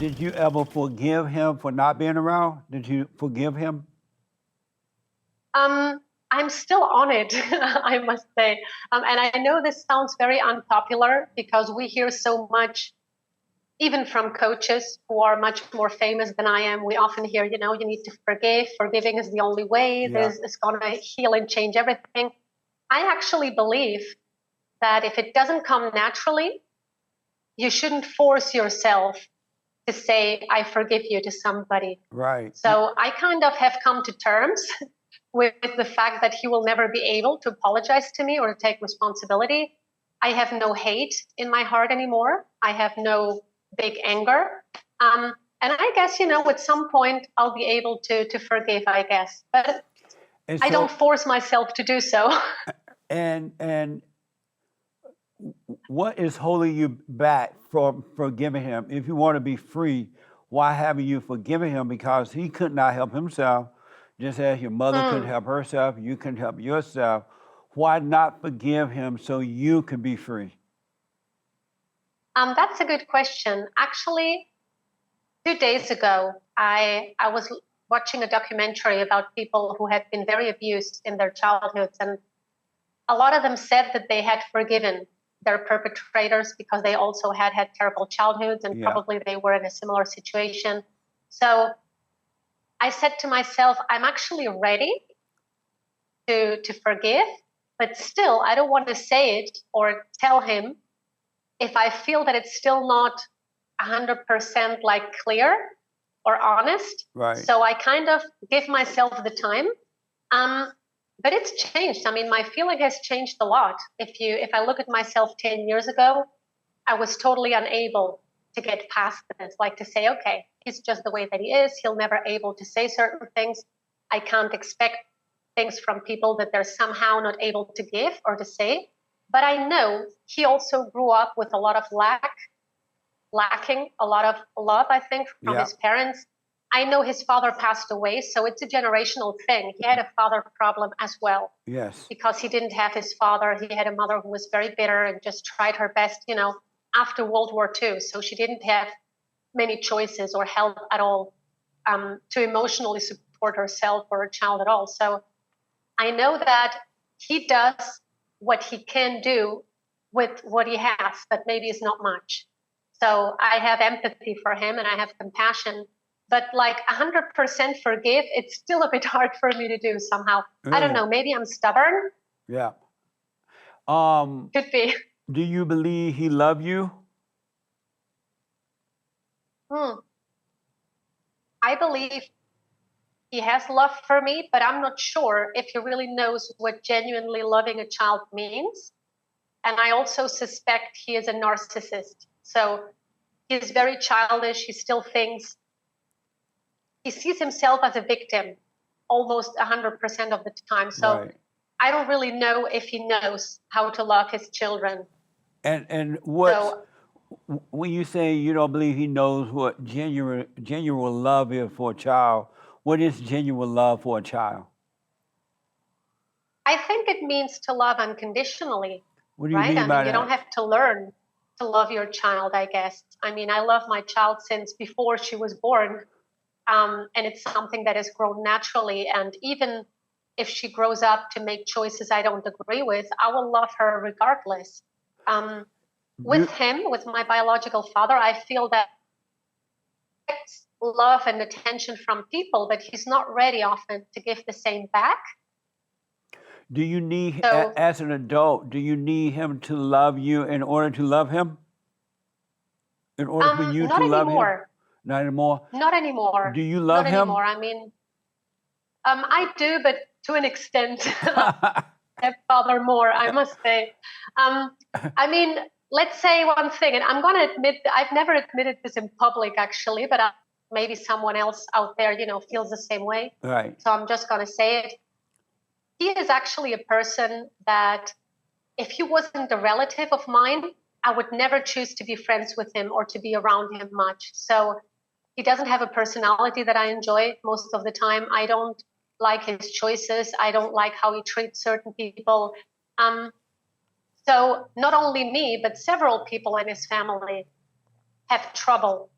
Did you ever forgive him for not being around? Did you forgive him? I'm still on it, I must say. And I know this sounds very unpopular because we hear so much, even from coaches who are much more famous than I am. We often hear, you need to forgive. Forgiving is the only way. Yeah. This is going to heal and change everything. I actually believe that if it doesn't come naturally, you shouldn't force yourself to say, I forgive you to somebody. Right. So I kind of have come to terms with the fact that he will never be able to apologize to me or take responsibility. I have no hate in my heart anymore. I have no big anger. And I guess, at some point I'll be able to forgive, I guess. But I don't force myself to do so. And what is holding you back from forgiving him? If you want to be free, why haven't you forgiven him? Because he could not help himself, just as your mother couldn't help herself, you couldn't help yourself. Why not forgive him so you can be free? That's a good question. Actually, 2 days ago, I was watching a documentary about people who had been very abused in their childhoods, and a lot of them said that they had forgiven their perpetrators because they also had terrible childhoods and probably they were in a similar situation. So I said to myself, I'm actually ready to forgive, but still I don't want to say it or tell him if I feel that it's still not 100% like clear or honest. Right. So I kind of give myself the time. But it's changed. I mean, my feeling has changed a lot. If I look at myself 10 years ago, I was totally unable to get past this, like to say, okay, he's just the way that he is. He'll never able to say certain things. I can't expect things from people that they're somehow not able to give or to say. But I know he also grew up with a lot of lacking a lot of love, I think, from his parents. I know his father passed away, so it's a generational thing. He had a father problem as well. Yes. Because he didn't have his father. He had a mother who was very bitter and just tried her best, after World War II. So she didn't have many choices or help at all to emotionally support herself or a child at all. So I know that he does what he can do with what he has, but maybe it's not much. So I have empathy for him and I have compassion. But like 100% forgive, it's still a bit hard for me to do somehow. I don't know. Maybe I'm stubborn. Yeah. Could be. Do you believe he loved you? I believe he has love for me, but I'm not sure if he really knows what genuinely loving a child means. And I also suspect he is a narcissist. So he's very childish. He still thinks he sees himself as a victim almost 100% of the time. So I don't really know if he knows how to love his children. And what, when you say you don't believe he knows what genuine love is for a child, what is genuine love for a child? I think it means to love unconditionally. What do you mean by that? You don't have to learn to love your child, I guess. I mean, I love my child since before she was born. And it's something that has grown naturally. And even if she grows up to make choices I don't agree with, I will love her regardless. With him, with my biological father, I feel that he gets love and attention from people, but he's not ready often to give the same back. Do you need, as an adult, do you need him to love you in order to love him? In order for you to love him? Not anymore? Not anymore. Do you love him? Not anymore. I mean, I do, but to an extent. Stepfather more, I must say. I mean, let's say one thing, and I'm going to admit, I've never admitted this in public, actually, but maybe someone else out there, feels the same way. Right. So I'm just going to say it. He is actually a person that if he wasn't a relative of mine, I would never choose to be friends with him or to be around him much. So he doesn't have a personality that I enjoy most of the time. I don't like his choices. I don't like how he treats certain people. So not only me, but several people in his family have trouble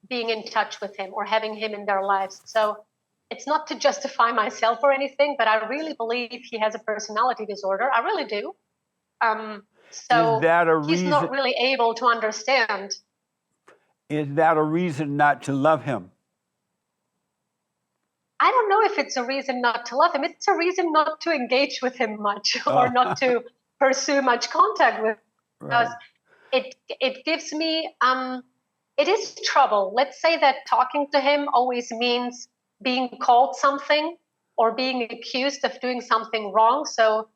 being in touch with him or having him in their lives. So it's not to justify myself or anything, but I really believe he has a personality disorder. I really do. Is So that a he's reason? not really able to understand. Is that a reason not to love him? I don't know if it's a reason not to love him. It's a reason not to engage with him much or not to pursue much contact with him. Because it gives me it is trouble. Let's say that talking to him always means being called something or being accused of doing something wrong. So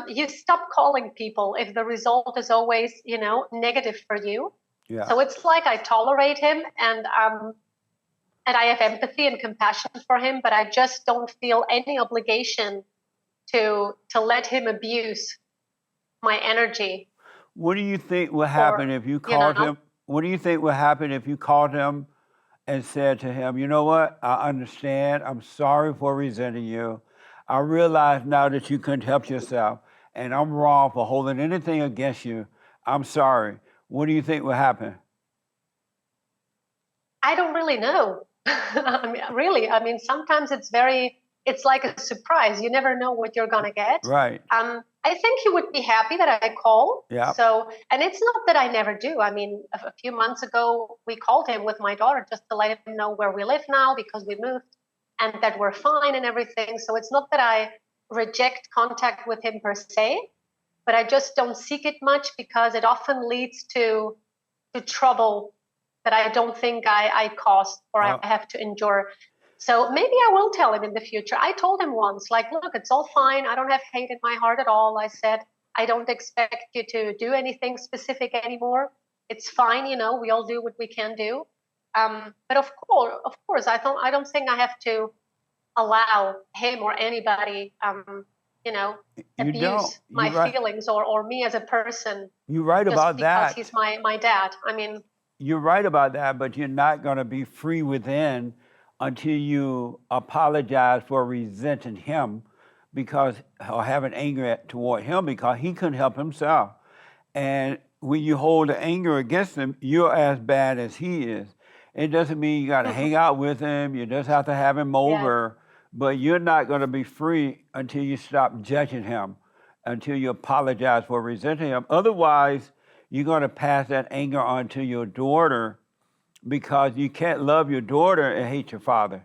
you stop calling people if the result is always, negative for you. Yeah. So it's like I tolerate him and I have empathy and compassion for him, but I just don't feel any obligation to let him abuse my energy. What do you think will happen if you called him? What do you think will happen if you called him and said to him, you know what, I understand. I'm sorry for resenting you. I realize now that you couldn't help yourself, and I'm wrong for holding anything against you. I'm sorry. What do you think will happen? I don't really know. I mean, sometimes it's like a surprise. You never know what you're gonna get. Right. I think he would be happy that I call. Yeah. So, and it's not that I never do. I mean, a few months ago, we called him with my daughter just to let him know where we live now because we moved and that we're fine and everything. So it's not that I reject contact with him per se, but I just don't seek it much because it often leads to trouble that I don't think I caused or I have to endure. So maybe I will tell him in the future. I told him once, like, look, it's all fine. I don't have hate in my heart at all. I said, I don't expect you to do anything specific anymore. It's fine, we all do what we can do. But of course, I don't think I have to allow him or anybody, abuse my feelings or me as a person. You're right about that. Because he's my dad. I mean, you're right about that, but you're not going to be free within until you apologize for resenting him or having anger toward him because he couldn't help himself. And when you hold the anger against him, you're as bad as he is. It doesn't mean you got to hang out with him. You just have to have him over. But you're not going to be free until you stop judging him, until you apologize for resenting him. Otherwise, you're going to pass that anger on to your daughter because you can't love your daughter and hate your father.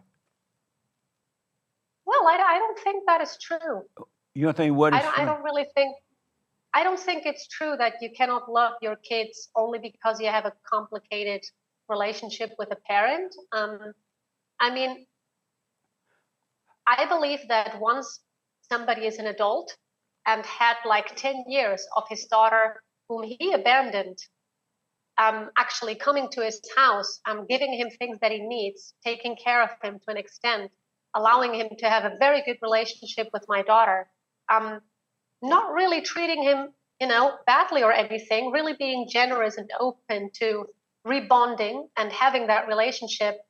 Well, I don't think that is true. You don't think what is true? I don't think it's true that you cannot love your kids only because you have a complicated relationship with a parent. I mean, I believe that once somebody is an adult and had like 10 years of his daughter whom he abandoned, actually coming to his house, giving him things that he needs, taking care of him to an extent, allowing him to have a very good relationship with my daughter, not really treating him, badly or anything, really being generous and open to rebonding and having that relationship.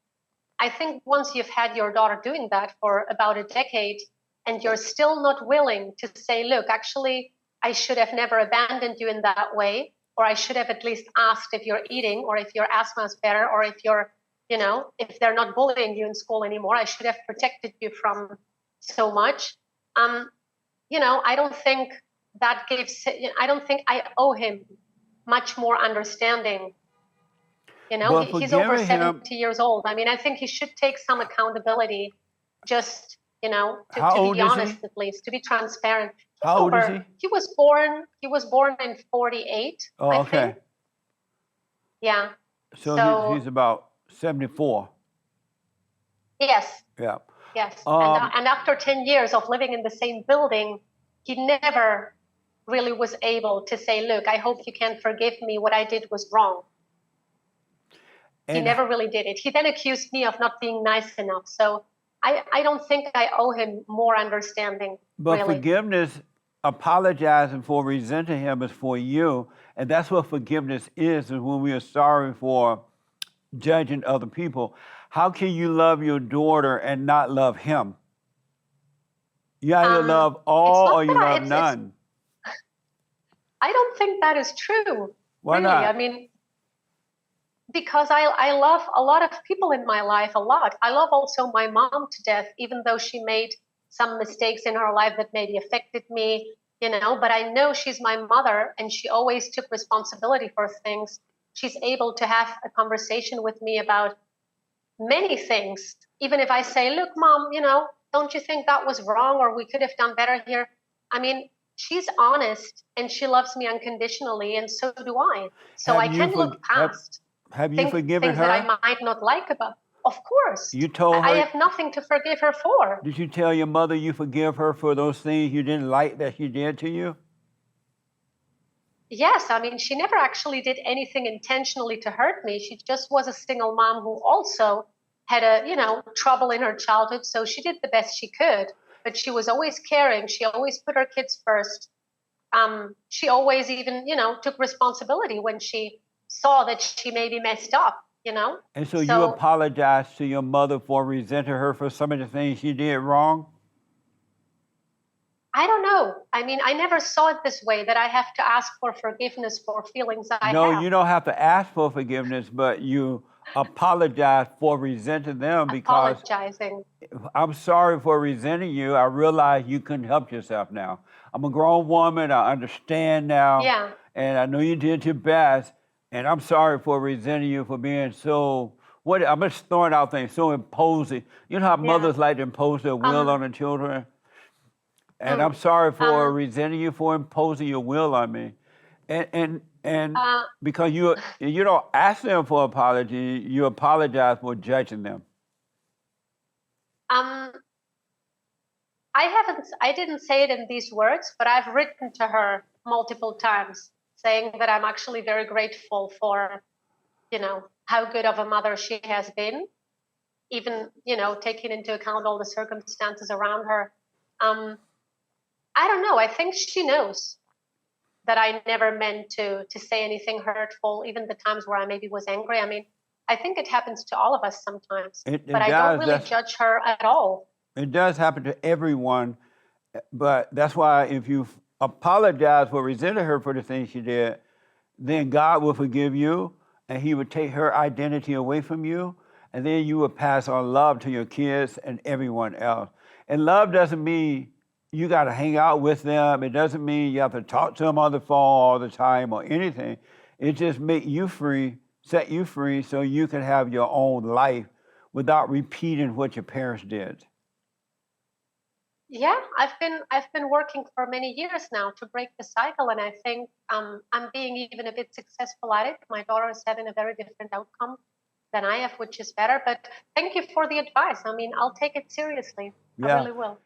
I think once you've had your daughter doing that for about a decade and you're still not willing to say, look, actually, I should have never abandoned you in that way, or I should have at least asked if you're eating or if your asthma is better or if you're, if they're not bullying you in school anymore, I should have protected you from so much. I don't think I don't think I owe him much more understanding. He's over 70 years old. I mean, I think he should take some accountability just, to be honest, at least, to be transparent. How old is he? He was born in 1948. Oh, okay. I think. Yeah. So he's about 74. Yes. Yeah. Yes. And after 10 years of living in the same building, he never really was able to say, look, I hope you can forgive me. What I did was wrong. He never really did it. He then accused me of not being nice enough. So I don't think I owe him more understanding. But really. Forgiveness, apologizing for resenting him is for you. And that's what forgiveness is when we are sorry for judging other people. How can you love your daughter and not love him? You either love all or you love none. I don't think that is true. Why really. not? I mean, because I love a lot of people in my life a lot. I love also my mom to death, even though she made some mistakes in her life that maybe affected me, but I know she's my mother and she always took responsibility for things. She's able to have a conversation with me about many things. Even if I say, look, mom, don't you think that was wrong or we could have done better here? I mean, she's honest and she loves me unconditionally, and so do I. So Have I you can for, look past have you forgiven things that I her? might not like about. Of course, You told I her. have nothing to forgive her for. Did you tell your mother you forgive her for those things you didn't like that she did to you? Yes, I mean, she never actually did anything intentionally to hurt me. She just was a single mom who also had trouble in her childhood. So she did the best she could, but she was always caring. She always put her kids first. She always even, took responsibility when she saw that she maybe messed up. And so you So apologized to your mother for resenting her for some of the things she did wrong? I don't know. I mean, I never saw it this way, that I have to ask for forgiveness for feelings I No, have. you don't have to ask for forgiveness, but you apologize for resenting them because Apologizing. I'm sorry for resenting you. I realize you couldn't help yourself now. I'm a grown woman. I understand now. Yeah. And I know you did your best. And I'm sorry for resenting you for being so, I'm just throwing out things, so imposing. You know how Yeah. mothers like to impose their will on their children? And I'm sorry for resenting you for imposing your will on me. And because you don't ask them for apology, you apologize for judging them. Um, I didn't say it in these words, but I've written to her multiple times saying that I'm actually very grateful for, how good of a mother she has been, even, taking into account all the circumstances around her. I don't know. I think she knows that I never meant to say anything hurtful, even the times where I maybe was angry. I mean, I think it happens to all of us sometimes, but I don't really judge her at all. It does happen to everyone, but that's why if you apologize for resenting her for the things she did, then God will forgive you and he would take her identity away from you, and then you will pass on love to your kids and everyone else. And love doesn't mean you got to hang out with them. It doesn't mean you have to talk to them on the phone all the time or anything. It just make you free, set you free so you can have your own life without repeating what your parents did. Yeah, I've been working for many years now to break the cycle, and I think I'm being even a bit successful at it. My daughter is having a very different outcome than I have, which is better. But thank you for the advice. I mean, I'll take it seriously. I really will.